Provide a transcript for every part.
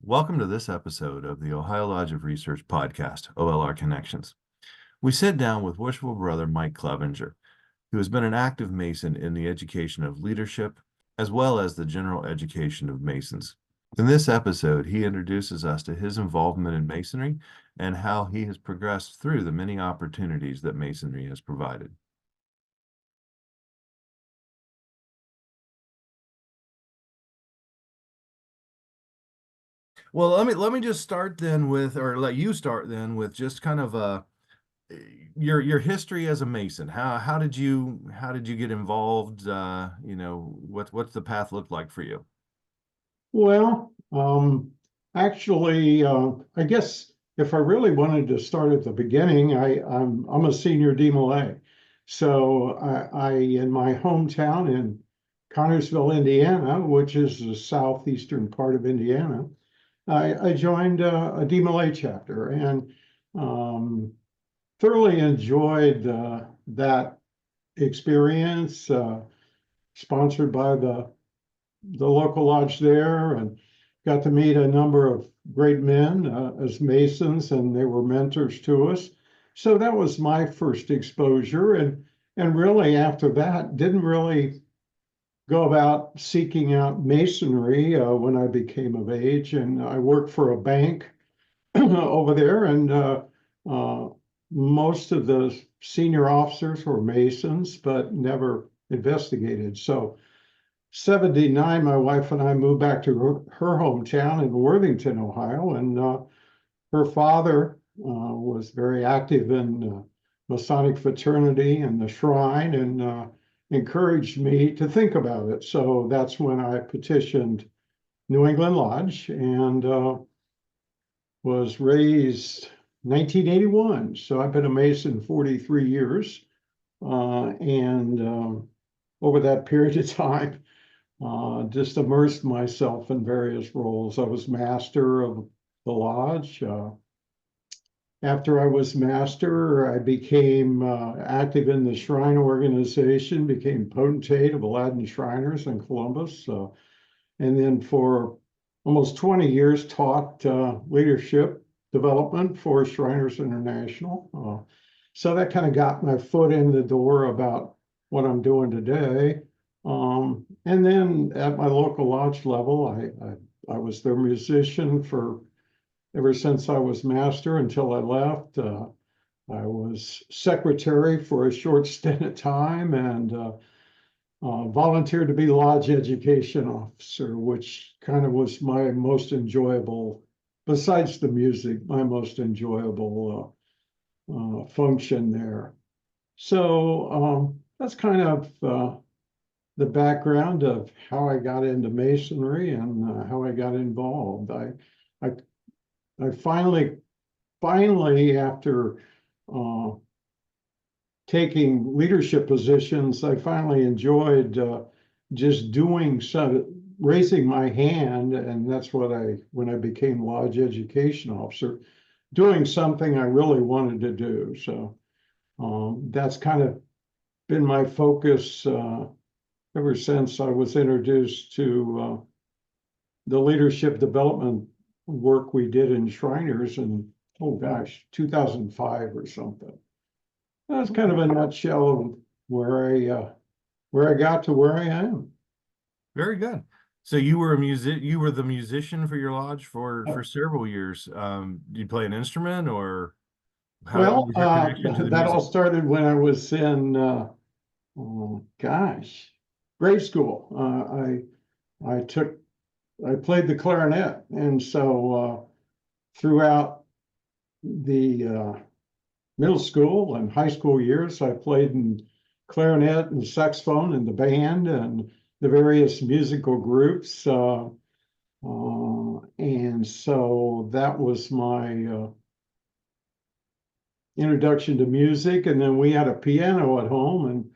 Welcome to this episode of the Ohio Lodge of Research podcast, OLR Connections. We sit down with worshipful brother Mike Clevenger, who has been an active Mason in the education of leadership, as well as the general education of Masons. In this episode, he introduces us to his involvement in Masonry and how he has progressed through the many opportunities that Masonry has provided. Well, let me just start then with, or let you start then with just kind of your history as a Mason. How did you get involved? What's the path look like for you? Well, actually, I guess if I really wanted to start at the beginning, I'm a senior DMLA. So I in my hometown in Connersville, Indiana, which is the southeastern part of Indiana, I joined a DMLA chapter and um, thoroughly enjoyed that experience, sponsored by the local lodge there, and got to meet a number of great men as Masons, and they were mentors to us. So that was my first exposure, and really after that, didn't really go about seeking out Masonry when I became of age, and I worked for a bank over there, and uh, most of the senior officers were Masons, but never investigated. So 79, my wife and I moved back to her hometown in Worthington, Ohio, and her father was very active in Masonic fraternity and the shrine, and encouraged me to think about it. So that's when I petitioned New England Lodge and was raised 1981. So I've been a Mason 43 years, and over that period of time, just immersed myself in various roles. I was master of the lodge. After I was master, I became active in the shrine organization, became potentate of Aladdin Shriners in Columbus, and then for almost 20 years taught leadership development for Shriners International. So that kind of got my foot in the door about what I'm doing today. And then at my local lodge level, I was their musician for ever since I was master until I left. I was secretary for a short stint of time, and volunteered to be lodge education officer, which kind of was my most enjoyable, besides the music, my most enjoyable function there. So that's kind of the background of how I got into Masonry and how I got involved. I, I finally, after uh, taking leadership positions, I finally enjoyed just doing some, raising my hand, and that's what when I became lodge education officer, doing something I really wanted to do. So that's kind of been my focus ever since I was introduced to the leadership development work we did in Shriners in, oh gosh, 2005 or something. That's kind of a nutshell of where I got to where I am. Very good. So you were the musician for your lodge for Uh, several years. Do you play an instrument, or what Well, was your connection to the that all music? started when I was in, oh, gosh, grade school. I took, I played the clarinet, and so throughout the middle school and high school years, I played in clarinet and saxophone in the band and the various musical groups. And so that was my introduction to music. And then we had a piano at home, and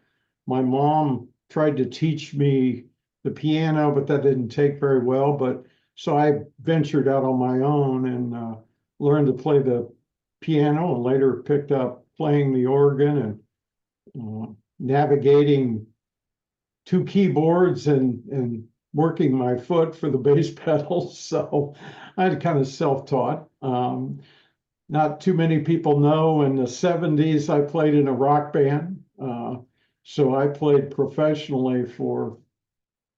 my mom tried to teach me the piano, but that didn't take very well. But so I ventured out on my own and learned to play the piano, and later picked up playing the organ and navigating two keyboards and working my foot for the bass pedal. So I had kind of self-taught. Not too many people know in the 70s, I played in a rock band. So I played professionally for,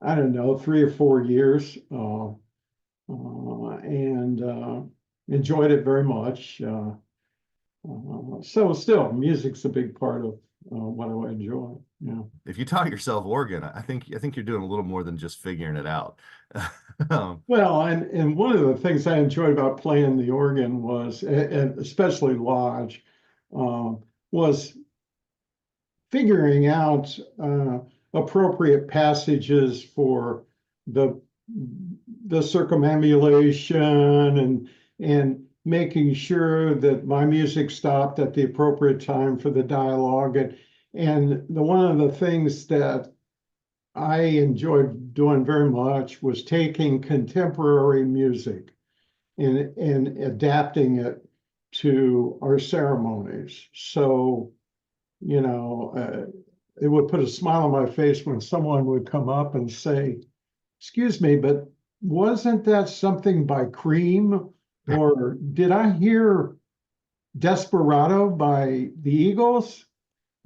I don't know, 3 or 4 years, and enjoyed it very much. So still, music's a big part of what I enjoy. Yeah. If you taught yourself organ, I think you're doing a little more than just figuring it out. Um, Well, and one of the things I enjoyed about playing the organ was, and especially Lodge, um, was figuring out appropriate passages for the the circumambulation and making sure that my music stopped at the appropriate time for the dialogue. And the one of the things that I enjoyed doing very much was taking contemporary music and adapting it to our ceremonies. So, you know, it would put a smile on my face when someone would come up and say, "Excuse me, but wasn't that something by Cream? Or did I hear Desperado by the Eagles?"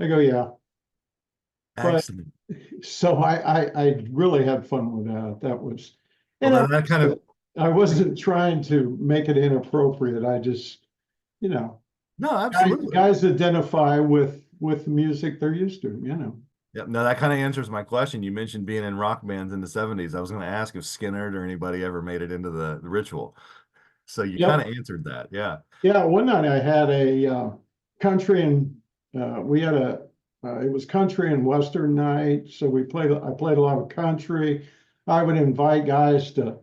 I go, "Yeah." But Excellent. so I really had fun with that. That was, Well, and I then that kind of, I wasn't trying to make it inappropriate. I just, you know, no, guys, absolutely. guys identify with the music they're used to, you know. Yeah, no, that kind of answers my question. You mentioned being in rock bands in the 70s. I was going to ask if Skinner or anybody ever made it into the ritual. So you kind Yep. of answered that. Yeah. Yeah. One night I had a country and we had it was country and western night. So I played a lot of country. I would invite guys to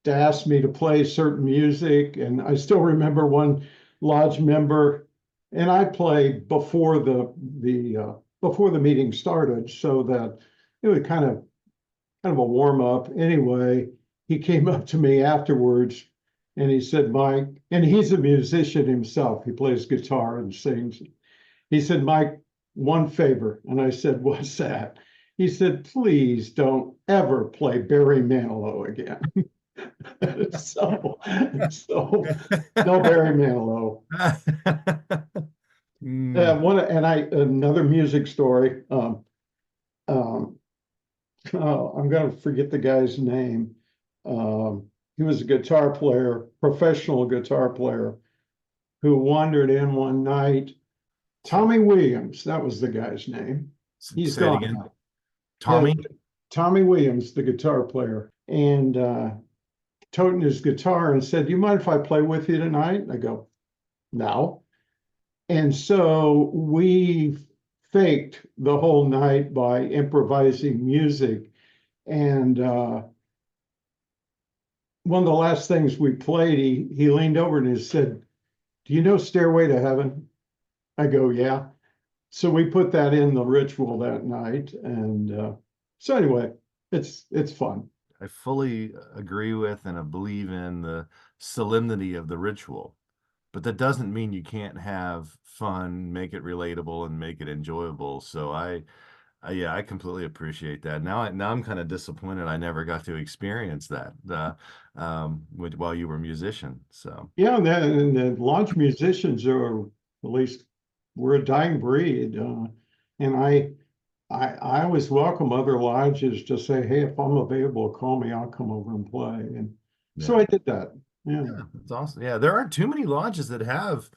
ask me to play certain music. And I still remember one lodge member, and I played before the meeting started, so that it was kind of a warm up. Anyway, he came up to me afterwards and he said, "Mike," and he's a musician himself. He plays guitar and sings. He said, "Mike, one favor." And I said, "What's that?" He said, "Please don't ever play Barry Manilow again." So, so no Barry Manilow. Mm, Another music story. Um, I'm going to forget the guy's name. He was a guitar player, professional guitar player, who wandered in one night. Tommy Williams, that was the guy's name. He's say it gone again. now. Yeah, Tommy? Tommy Williams, the guitar player, and toting his guitar and said, "Do you mind if I play with you tonight?" And I go, "No." And so we faked the whole night by improvising music. And one of the last things we played, he leaned over and he said, "Do you know Stairway to Heaven?" I go, "Yeah." So we put that in the ritual that night. And so anyway, it's fun. I fully agree with and I believe in the solemnity of the ritual, but that doesn't mean you can't have fun, make it relatable, and make it enjoyable. So yeah, I completely appreciate that. Now I'm kind of disappointed I never got to experience that while you were a musician. So Yeah, and the launch musicians are, at least we're a dying breed. And I always welcome other lodges to say, "Hey, if I'm available, call me, I'll come over and play." And so yeah. I did that. Yeah. Yeah, that's awesome. Yeah, there aren't too many lodges that have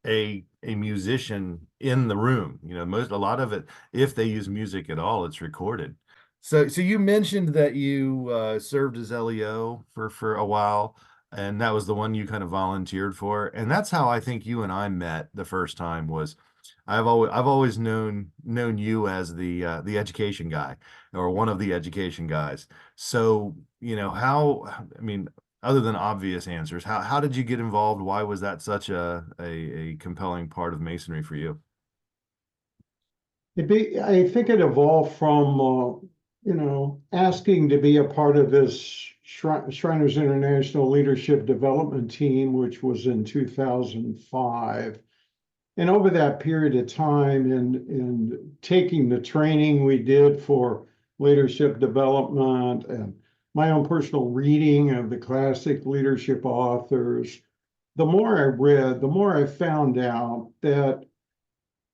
a musician in the room. You know, a lot of it, if they use music at all, it's recorded. So you mentioned that you served as LEO for a while, and that was the one you kind of volunteered for. And that's how I think you and I met the first time was I've always known you as the education guy or one of the education guys. So, you know, I mean, other than obvious answers, how did you get involved? Why was that such a compelling part of masonry for you? I think it evolved from, asking to be a part of this Shriners International Leadership Development Team, which was in 2005. And over that period of time and taking the training we did for leadership development and my own personal reading of the classic leadership authors, the more I read, the more I found out that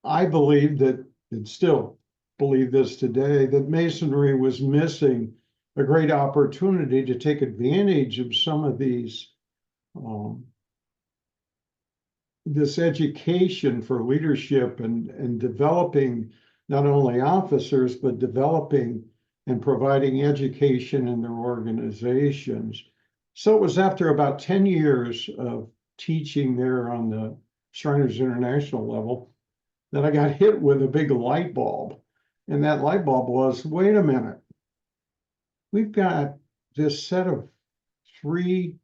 I believed that, and still believe this today, that Masonry was missing a great opportunity to take advantage of some of these this education for leadership and developing not only officers, but developing and providing education in their organizations. So it was after about 10 years of teaching there on the Shriners International level that I got hit with a big light bulb. And that light bulb was, wait a minute, we've got this set of three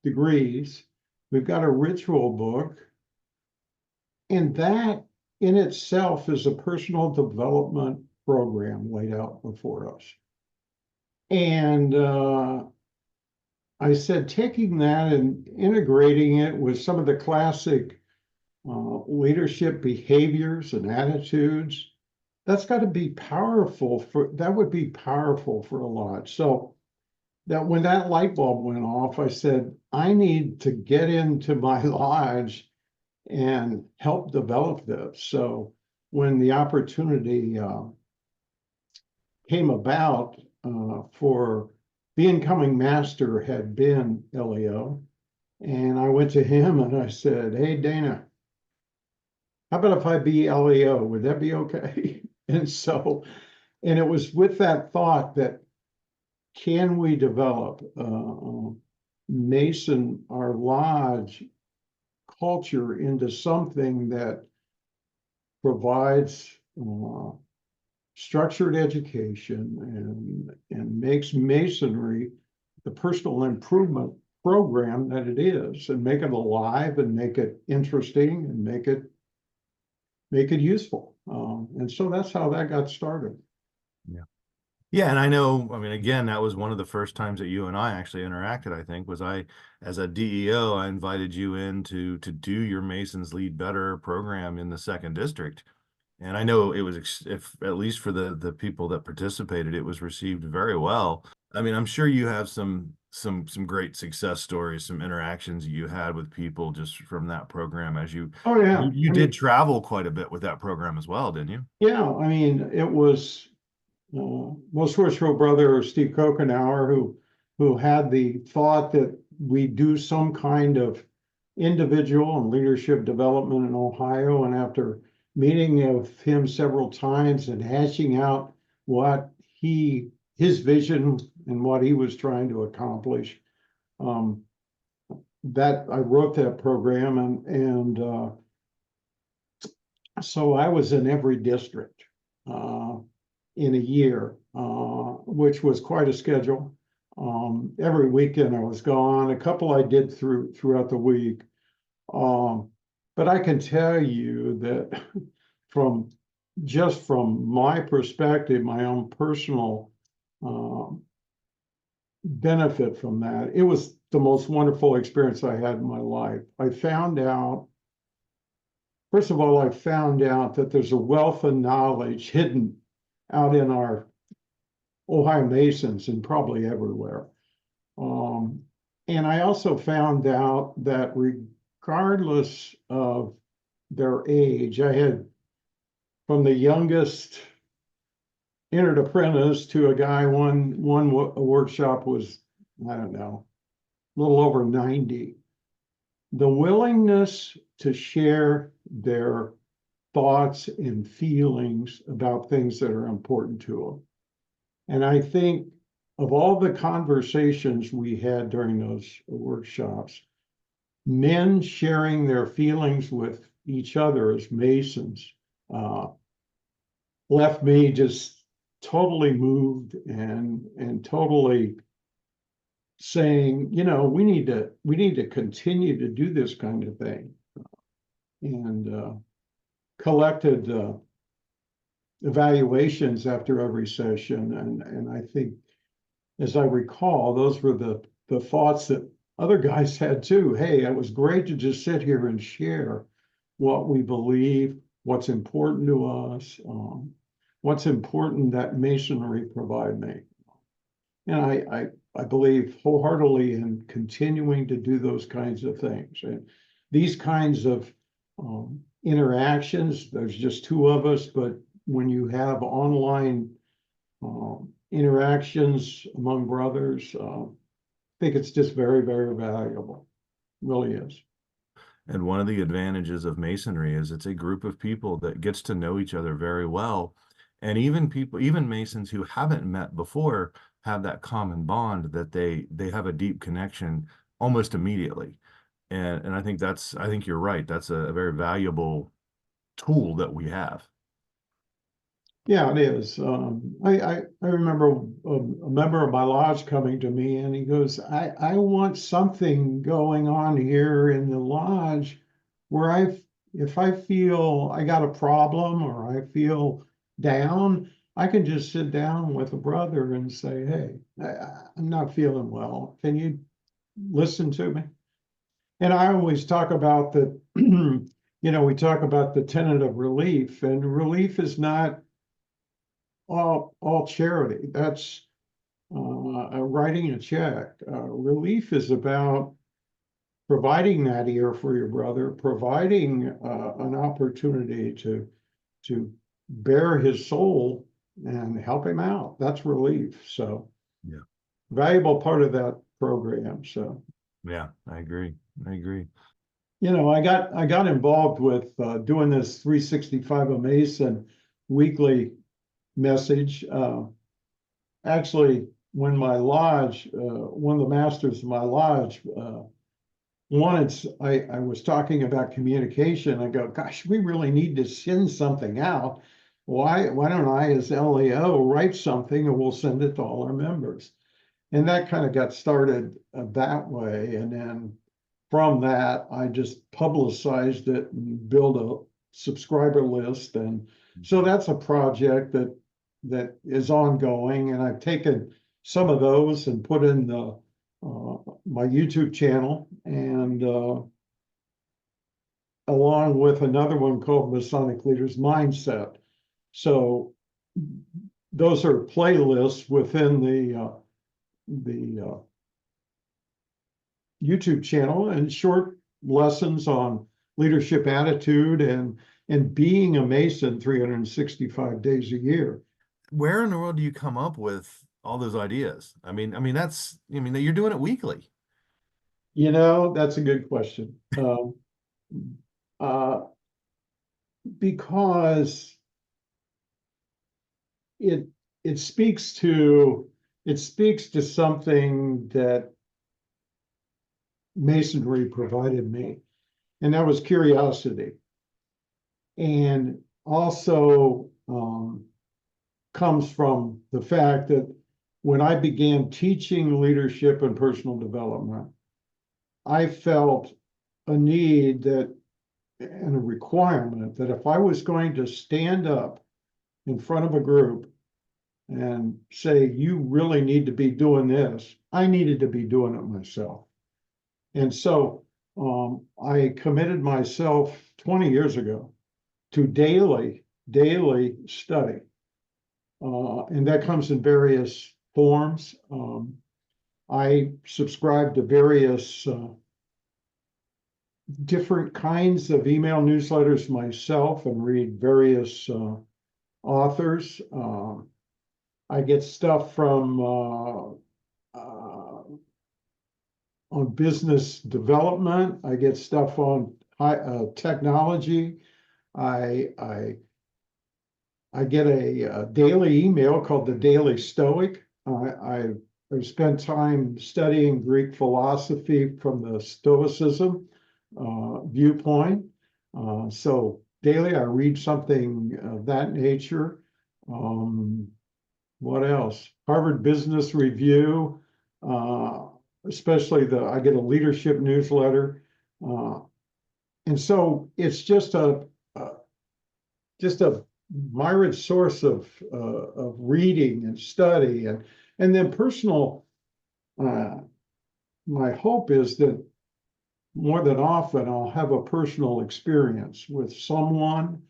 degrees. We've got a ritual book, and that in itself is a personal development program laid out before us. And I said, taking that and integrating it with some of the classic leadership behaviors and attitudes, that's got to be powerful that would be powerful for a lot. So that when that light bulb went off, I said, I need to get into my lodge and help develop this. So when the opportunity came about for the incoming master had been Leo, and I went to him and I said, hey, Dana, how about if I be Leo? Would that be okay? And it was with that thought that, can we develop Mason, our lodge culture, into something that provides structured education and makes Masonry the personal improvement program that it is, and make it alive and make it interesting and make it useful. And so that's how that got started. Yeah. Yeah, and I know, I mean, again, that was one of the first times that you and I actually interacted, I think, was as a DEO, I invited you in to do your Masons Lead Better program in the 2nd District. And I know it was, if at least for the people that participated, it was received very well. I mean, I'm sure you have some great success stories, some interactions you had with people just from that program, as Oh yeah, you did travel quite a bit with that program as well, didn't you? yeah. I mean, it was most worshipful brother Steve Kokenauer who had the thought that we do some kind of individual and leadership development in Ohio. And after meeting with him several times and hashing out what his vision and what he was trying to accomplish, that I wrote that program, and so I was in every district in a year, which was quite a schedule. Every weekend I was gone. A couple I did throughout the week. But I can tell you that from my perspective, my own personal benefit from that, it was the most wonderful experience I had in my life. First of all, I found out that there's a wealth of knowledge hidden out in our Ohio Masons and probably everywhere. And I also found out that regardless of their age, I had from the youngest entered apprentice to a guy, one workshop was, I don't know, a little over 90. The willingness to share their thoughts and feelings about things that are important to them. And I think of all the conversations we had during those workshops, men sharing their feelings with each other as Masons left me just totally moved and totally saying, we need to continue to do this kind of thing, and collected evaluations after every session. And I think, as I recall, those were the thoughts that other guys had too. Hey, it was great to just sit here and share what we believe, what's important to us. what's important that masonry provide me. And I believe wholeheartedly in continuing to do those kinds of things. And these kinds of interactions, there's just two of us, but when you have online interactions among brothers, I think it's just very, very valuable. Really is. And one of the advantages of masonry is it's a group of people that gets to know each other very well. And even people, even Masons who haven't met before have that common bond that they have a deep connection almost immediately. And I think you're right. That's a very valuable tool that we have. Yeah, it is. I remember a member of my lodge coming to me and he goes, I want something going on here in the lodge where if I feel I got a problem or I feel down, I can just sit down with a brother and say, hey, I'm not feeling well. Can you listen to me? And I always talk about the, we talk about the tenet of relief, and relief is not all charity. That's writing a check. Relief is about providing that ear for your brother, providing an opportunity to bare his soul and help him out. That's relief. So Yeah. valuable part of that program. So Yeah, I agree. I agree. I got involved with doing this 365 a Mason weekly message. Actually, when my lodge, one of the masters of my lodge, I was talking about communication. I go, gosh, we really need to send something out. Why don't I, as LEO, write something and we'll send it to all our members? And that kind of got started that way. And then from that, I just publicized it and built a subscriber list. And so that's a project that is ongoing. And I've taken some of those and put in my YouTube channel and along with another one called Masonic Leaders Mindset. So those are playlists within the YouTube channel and short lessons on leadership attitude and being a Mason 365 days a year. Where in the world do you come up with all those ideas? You're doing it weekly. That's a good question. Uh, because it it speaks to something that Masonry provided me, and that was curiosity. And also comes from the fact that when I began teaching leadership and personal development, I felt a need and a requirement that if I was going to stand up in front of a group and say, you really need to be doing this, I needed to be doing it myself. And so I committed myself 20 years ago to daily study. And that comes in various forms. I subscribe to various different kinds of email newsletters myself and read various authors. I get stuff from on business development. I get stuff on technology. I get a daily email called the Daily Stoic. I've spent time studying Greek philosophy from the Stoicism viewpoint. So daily, I read something of that nature. What else? Harvard Business Review, especially I get a leadership newsletter. And so it's just a myriad source of reading and study and then personal. My hope is that more than often I'll have a personal experience with someone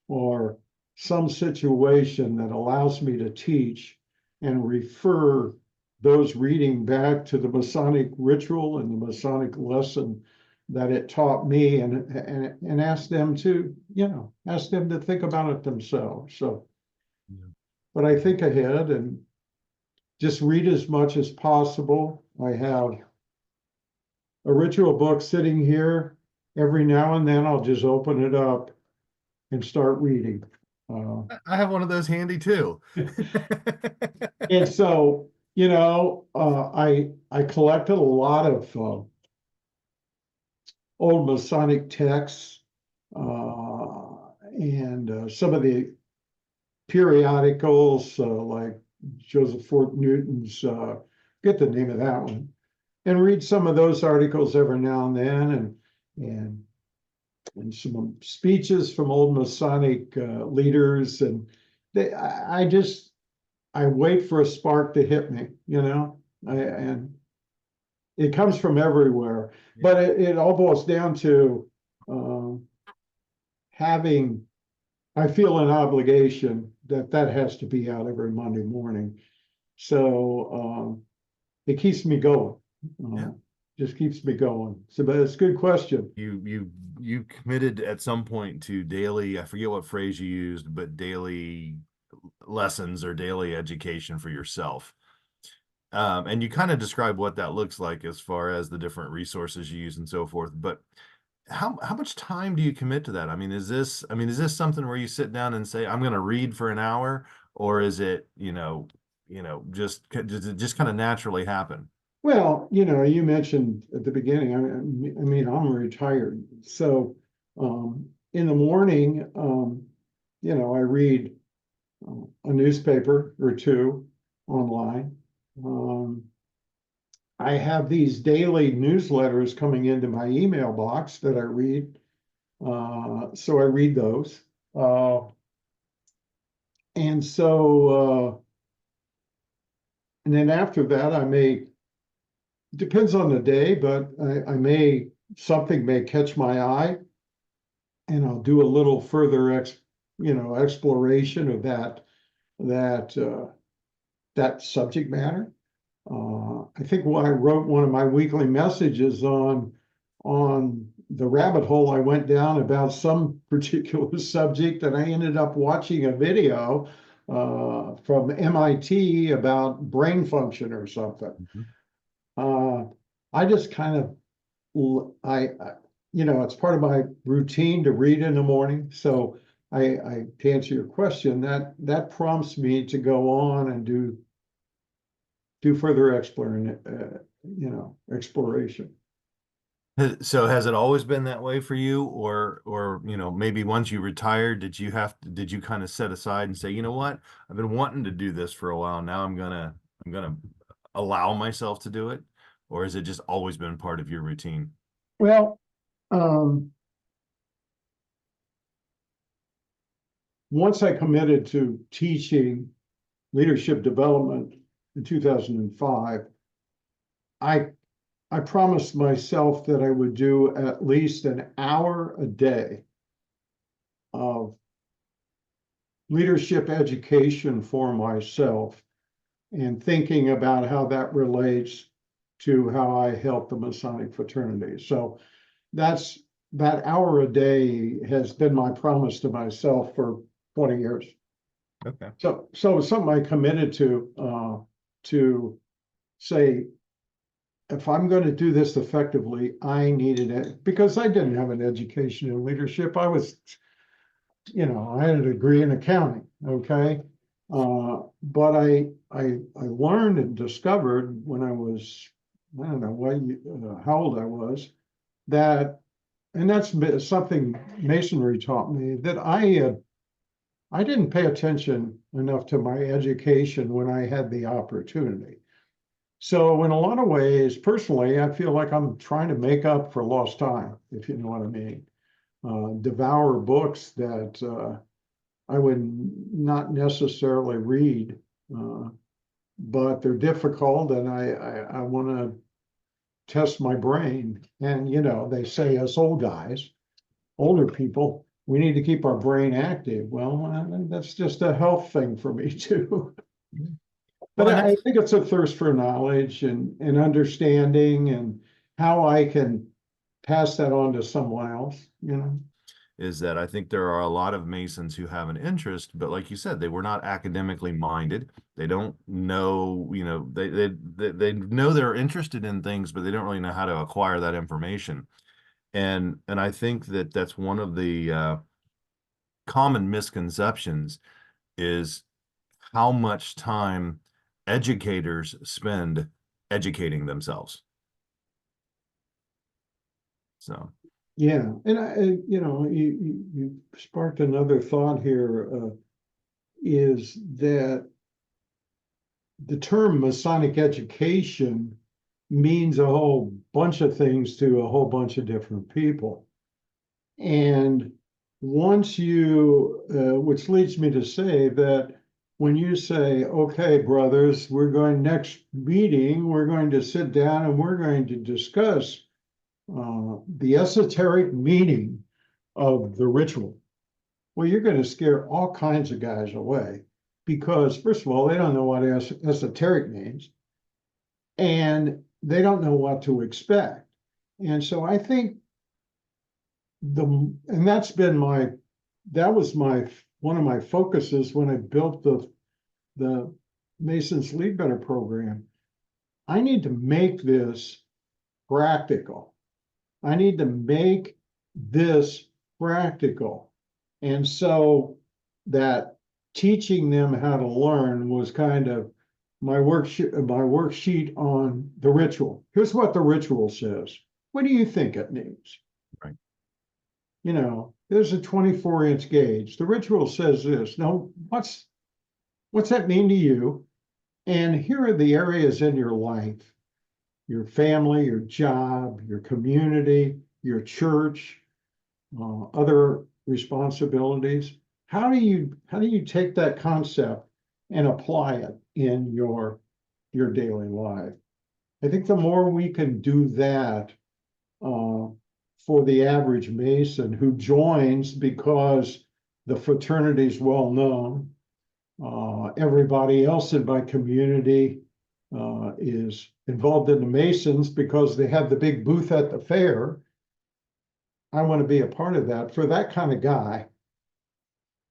or some situation that allows me to teach and refer those reading back to the Masonic ritual and the Masonic lesson that it taught me, and ask them to, ask them to think about it themselves. So, Yeah. but I think ahead and just read as much as possible. I have a ritual book sitting here. Every now and then I'll just open it up and start reading. I have one of those handy too. And so, I collected a lot of old Masonic texts, and some of the periodicals, like Joseph Fort Newton's, get the name of that one, and read some of those articles every now and then, and some speeches from old Masonic leaders, and I wait for a spark to hit me, and it comes from everywhere. But it all boils down to um, having, I feel an obligation that has to be out every Monday morning. So it keeps me going. Yeah. Just keeps me going. So, but it's a good question. You committed at some point to daily, I forget what phrase you used, but daily lessons or daily education for yourself. And you kind of describe what that looks like as far as the different resources you use and so forth. But how much time do you commit to that? Is this something where you sit down and say, I'm going to read for an hour, or is it, just kind of naturally happen? Well, you mentioned at the beginning, I'm retired. So in the morning, I read a newspaper or two online. I have these daily newsletters coming into my email box that I read. So I read those. And so, and then after that, depends on the day, but something may catch my eye, and I'll do a little further exploration of that subject matter. I think when I wrote one of my weekly messages on the rabbit hole I went down about some particular subject, and I ended up watching a video from MIT about brain function or something. Mhm. I just kind of it's part of my routine to read in the morning. So to answer your question, that prompts me to go on and do further exploration. So has it always been that way for you, or maybe once you retired, did you kind of set aside and say, you know what, I've been wanting to do this for a while now, I'm gonna allow myself to do it, or has it just always been part of your routine? Well, once I committed to teaching leadership development in 2005, I I promised myself that I would do at least an hour a day of leadership education for myself, and thinking about how that relates to how I help the Masonic fraternity. So that hour a day has been my promise to myself for 20 years. Okay. So it's something I committed to say, if I'm going to do this effectively, I needed it, because I didn't have an education in leadership. I had a degree in accounting. Okay. But I learned and discovered when I was, I don't know how old I was, and that's something Masonry taught me, that I didn't pay attention enough to my education when I had the opportunity. So in a lot of ways, personally, I feel like I'm trying to make up for lost time, if you know what I mean. Devour books that I would not necessarily read, uh, but they're difficult, and I want to test my brain. And they say us older people, we need to keep our brain active. Well, that's just a health thing for me too. Well, But and I that's, think it's a thirst for knowledge and understanding and how I can pass that on to someone else, you know? is that I think there are a lot of Masons who have an interest, but like you said, they were not academically minded. They don't know, they know they're interested in things, but they don't really know how to acquire that information. And I think that that's one of the common misconceptions is how much time educators spend educating themselves. So, Yeah, and you sparked another thought here, is that the term Masonic education means a whole bunch of things to a whole bunch of different people. And once which leads me to say that when you say, okay, brothers, next meeting, we're going to sit down and we're going to discuss the esoteric meaning of the ritual. Well, you're going to scare all kinds of guys away because, first of all, they don't know what esoteric means and they don't know what to expect. And so I think and that was one of my focuses when I built the Masons Lead Better program. I need to make this practical. I need to make this practical. And so that teaching them how to learn was kind of my worksheet on the ritual. Here's what the ritual says. What do you think it means? right. There's a 24-inch gauge. The ritual says this. Now, what's that mean to you? And here are the areas in your life, your family, your job, your community, your church, other responsibilities. How do you take that concept and apply it in your daily life? I think the more we can do that uh, for the average Mason who joins because the fraternity is well known, everybody else in my community is involved in the Masons because they have the big booth at the fair. I want to be a part of that. For that kind of guy,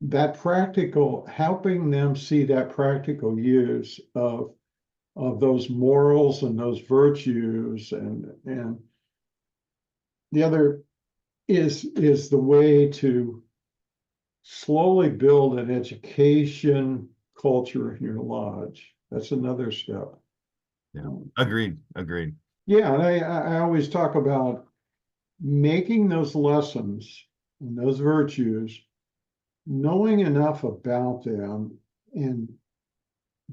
that practical, helping them see that practical use of those morals and those virtues, and the other is the way to slowly build an education culture in your lodge. That's another step. Yeah. Agreed. Agreed. Yeah, and I always talk about making those lessons and those virtues, knowing enough about them and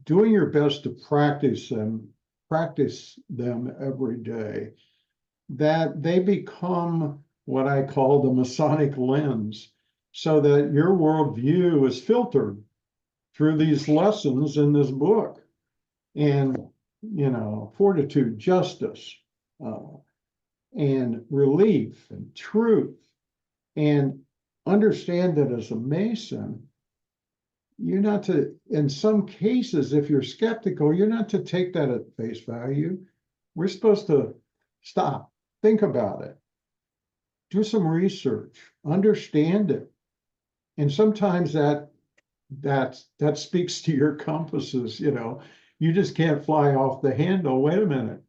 doing your best to practice them every day, that they become what I call the Masonic lens, so that your worldview is filtered through these lessons in this book. And, fortitude, justice, uh, and relief and truth. And understand that as a Mason, you're not to, in some cases, if you're skeptical, you're not to take that at face value. We're supposed to stop, think about it, do some research, understand it. And sometimes that speaks to your compasses, you just can't fly off the handle. Wait a minute.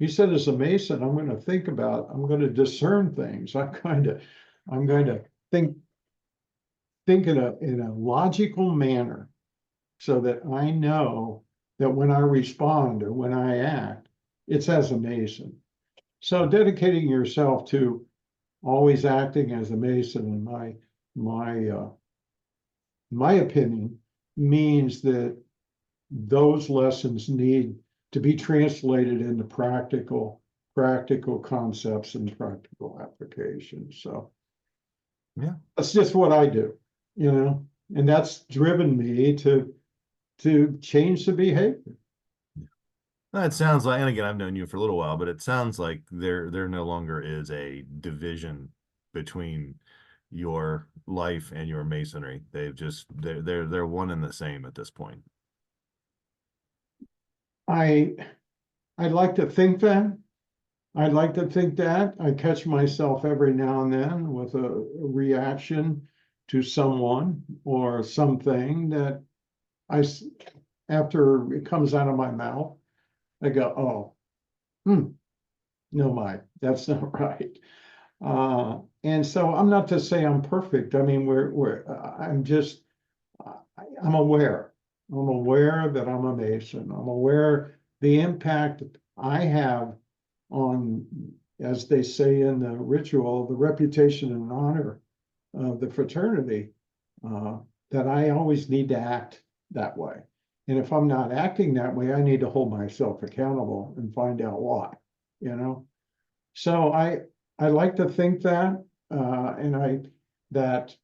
You said as a Mason, I'm going to discern things. I'm going to think in a logical manner so that I know that when I respond or when I act, it's as a Mason. So dedicating yourself to always acting as a Mason, in my opinion, means that those lessons need to be translated into practical concepts and practical applications. So Yeah. that's just what I do, and that's driven me to change the behavior. It sounds like, and again, I've known you for a little while, but it sounds like there no longer is a division between your life and your masonry. They're one and the same at this point. I I'd like to think that. I'd like to think that. I catch myself every now and then with a reaction to someone or something that after it comes out of my mouth, I go, oh, no, Mike, that's not right. And so I'm not to say I'm perfect. I mean, I'm just, I'm aware. I'm aware that I'm a Mason. I'm aware the impact I have on, as they say in the ritual, the reputation and honor of the fraternity, that I always need to act that way. And if I'm not acting that way, I need to hold myself accountable and find out why, you know? So I like to think that, that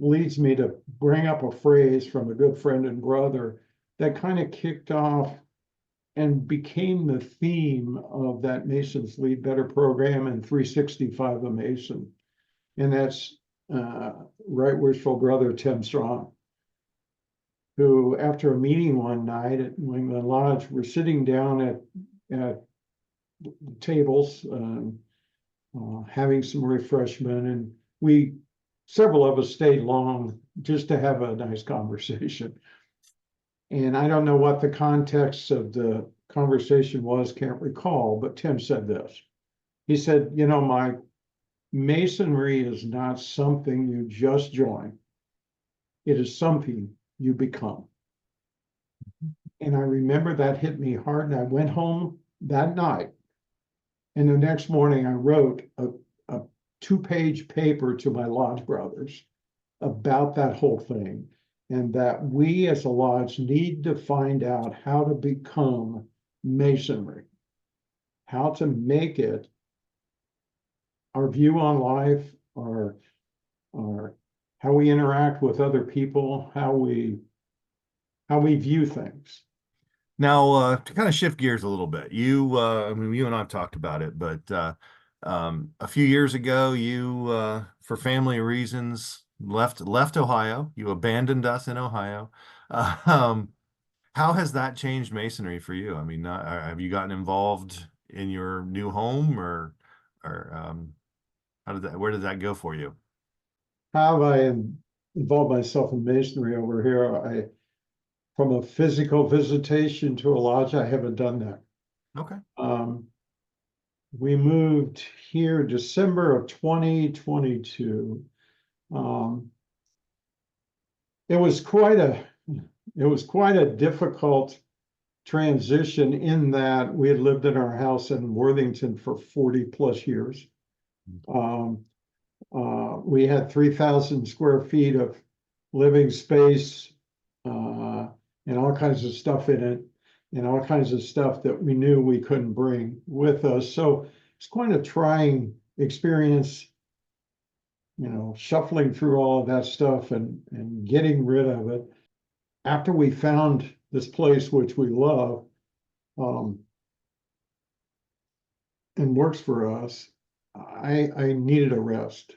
leads me to bring up a phrase from a good friend and brother that kind of kicked off and became the theme of that Masons Lead Better program and 365 a Mason. And that's Right Worshipful Brother Tim Strong, who after a meeting one night at New England Lodge, we're sitting down at tables, having some refreshment, and several of us stayed long just to have a nice conversation. And I don't know what the context of the conversation was, can't recall, but Tim said this. He said, you know, Mike, Masonry is not something you just join. It is something you become. And I remember that hit me hard, and I went home that night. And the next morning I wrote a 2-page paper to my lodge brothers about that whole thing, and that we as a lodge need to find out how to become Masonry, how to make it our view on life, our how we interact with other people, how we view things. Now, to kind of shift gears a little bit, I mean, you and I have talked about it, but a few years ago, for family reasons, left Ohio. You abandoned us in Ohio. Um, how has that changed Masonry for you? I mean, have you gotten involved in your new home, or where did that go for you? How have I involved myself in Masonry over here? From a physical visitation to a lodge, I haven't done that. Okay. We moved here December of 2022. It was quite a difficult transition in that we had lived in our house in Worthington for 40 plus years. We had 3,000 square feet of living space, and all kinds of stuff in it, and all kinds of stuff that we knew we couldn't bring with us. So it's quite a trying experience, shuffling through all of that stuff and getting rid of it. After we found this place, which we love, and works for us, I needed a rest.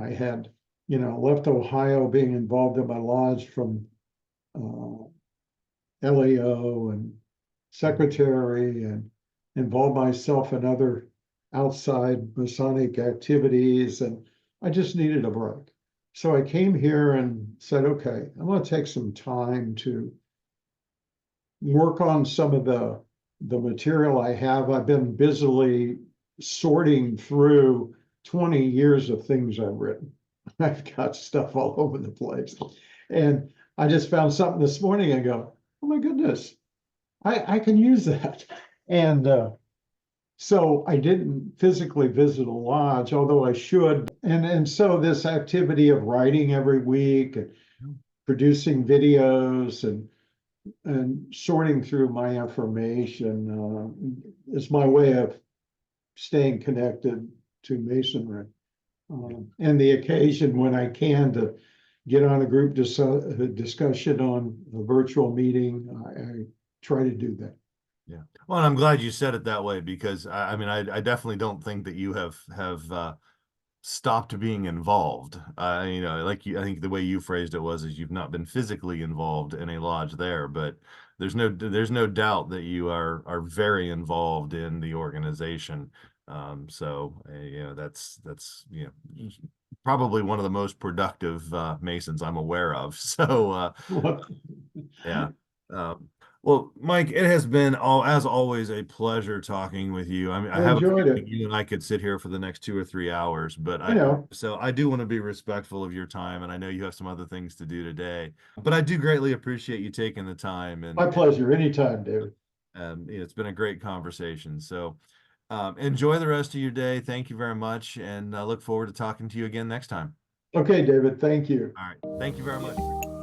I had, left Ohio being involved in my lodge from LAO and secretary, and involved myself in other outside Masonic activities, and I just needed a break. So I came here and said, okay, I'm going to take some time to work on some of the material I have. I've been busily sorting through 20 years of things I've written. I've got stuff all over the place. And I just found something this morning and go, oh my goodness, I can use that. And so I didn't physically visit a lodge, although I should. And so this activity of writing every week and producing videos and sorting through my information is my way of staying connected to Masonry. And the occasion when I can to get on a group discussion on a virtual meeting, I try to do that. Yeah. Well, and I'm glad you said it that way, because I mean, I definitely don't think that you have stopped being involved. Like I think the way you phrased it was, is you've not been physically involved in a lodge there, but there's no doubt that you are very involved in the organization. That's probably one of the most productive Masons I'm aware of. Yeah. Um, well, Mike, it has been as always a pleasure talking with you. I mean, I I have a enjoyed feeling it. you and I could sit here for the next 2 or 3 hours, but I know. I do want to be respectful of your time, and I know you have some other things to do today. But I do greatly appreciate you taking the time, My pleasure. Anytime, David. it's been a great conversation. So, enjoy the rest of your day. Thank you very much, and I look forward to talking to you again next time. Okay, David. Thank you. All right. Thank you very much.